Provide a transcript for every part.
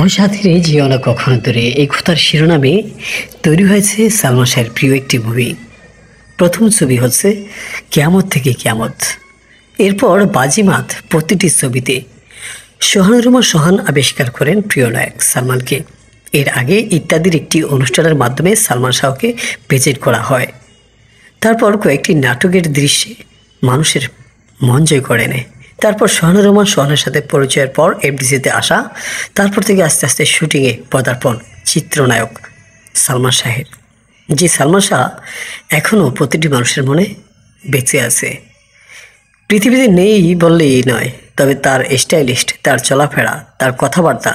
ওই সাথীরে যেও না কখনো দূরে, এই কথার শিরোনামে তৈরি হয়েছে সালমান শাহের প্রিয় একটি মুভি। প্রথম ছবি হচ্ছে কিয়ামত থেকে কিয়ামত, এরপর বাজিমাত। প্রতিটি ছবিতে সোহান আবিষ্কার করেন প্রিয় নায়ক সালমানকে। এর আগে ইত্যাদির একটি অনুষ্ঠানের মাধ্যমে সালমান শাহকে প্রেজেন্ট করা হয়। তারপর কয়েকটি নাটকের দৃশ্যে মানুষের মন জয় করে নেয়। তারপর সোহানের সাথে পরিচয়ের পর এফডিসিতে আসা, তারপর থেকে আস্তে আস্তে শুটিংয়ে পদার্পণ চিত্রনায়ক সালমান শাহের। যে সালমান শাহ এখনও প্রতিটি মানুষের মনে বেঁচে আছে, পৃথিবীতে নেই বললেই নয়, তবে তার স্টাইলিস্ট, তার চলাফেরা, তার কথাবার্তা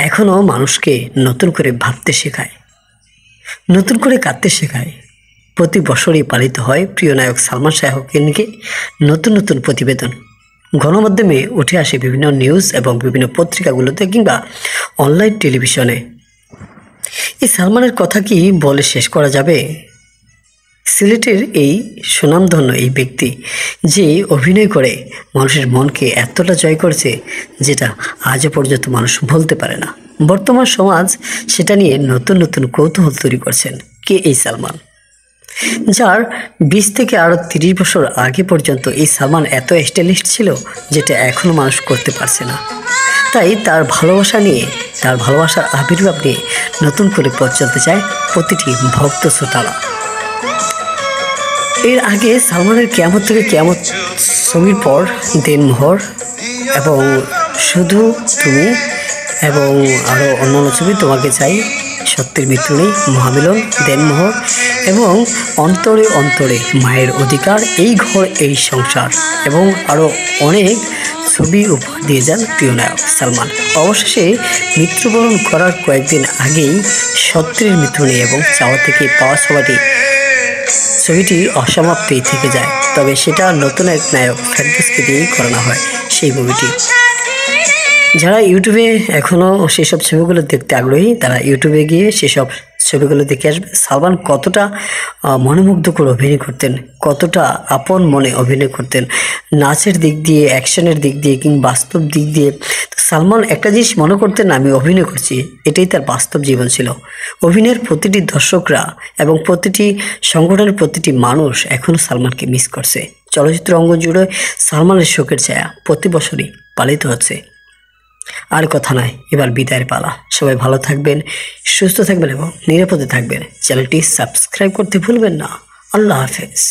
এখনও মানুষকে নতুন করে ভাবতে শেখায়, নতুন করে কাঁদতে শেখায়। প্রতি বছরই পালিত হয় প্রিয় নায়ক সালমান শাহকে নিয়ে নতুন নতুন প্রতিবেদন। গণমাধ্যমে উঠে আসে বিভিন্ন নিউজ এবং বিভিন্ন পত্রিকাগুলোতে কিংবা অনলাইন টেলিভিশনে। এই সালমানের কথা কি বলে শেষ করা যাবে? সিলেটের এই সুনামধন্য এই ব্যক্তি যে অভিনয় করে মানুষের মনকে এতটা জয় করেছে, যেটা আজও পর্যন্ত মানুষ বলতে পারে না। বর্তমান সমাজ সেটা নিয়ে নতুন নতুন কৌতূহল তৈরি করছেন। কে এই সালমান, যার 20 থেকে আরও 30 বছর আগে পর্যন্ত এই সালমান এত স্টাইলিস্ট ছিল, যেটা এখনও মানুষ করতে পারছে না। তাই তার ভালোবাসা নিয়ে, তার ভালোবাসার আবির্ভাব নিয়ে নতুন করে পথ চলতে চায় প্রতিটি ভক্ত শ্রোতারা। এর আগে সালমানের কিয়ামত থেকে কিয়ামত ছবির পর দেনমোহর এবং শুধু তুমি এবং আরও অন্যান্য ছবি, তোমাকে চাই, সত্যের মৃত্যু নেই, মহামিলন, দেনমোহর এবং অন্তরে অন্তরে, মায়ের অধিকার, এই ঘর এই সংসার এবং আরও অনেক ছবি উপহার দিয়ে যান প্রিয় নায়ক সালমান। অবশেষে মৃত্যুবরণ করার কয়েকদিন আগেই সত্যের মৃত্যু নেই এবং চাওয়া থেকে পাওয়া সবাটি ছবিটি অসমাপ্তই থেকে যায়। তবে সেটা নতুন এক নায়ক ফেরদৌসকে দিয়েই করানো হয় সেই মুভিটি। যারা ইউটিউবে এখনও সেসব ছবিগুলো দেখতে আগ্রহী, তারা ইউটিউবে গিয়ে সেসব ছবিগুলো দেখে আসবে। সালমান কতটা মনোমুগ্ধকর অভিনয় করতেন, কতটা আপন মনে অভিনয় করতেন, নাচের দিক দিয়ে, অ্যাকশনের দিক দিয়ে কিংবা বাস্তব দিক দিয়ে। সালমান একটা জিনিস মনে করতেন, আমি অভিনয় করছি, এটাই তার বাস্তব জীবন ছিল। অভিনয়ের প্রতিটি দর্শকরা এবং প্রতিটি সংগঠনের প্রতিটি মানুষ এখনও সালমানকে মিস করছে। চলচ্চিত্র অঙ্গন জুড়ে সালমানের শোকের ছায়া প্রতি বছরই পালিত হচ্ছে। আর কথা নয়, এবার বিদায়ের পালা। সবাই ভালো থাকবেন, সুস্থ থাকবেন এবং নিরাপদে থাকবেন। চ্যানেলটি সাবস্ক্রাইব করতে ভুলবেন না। আল্লাহ হাফেজ।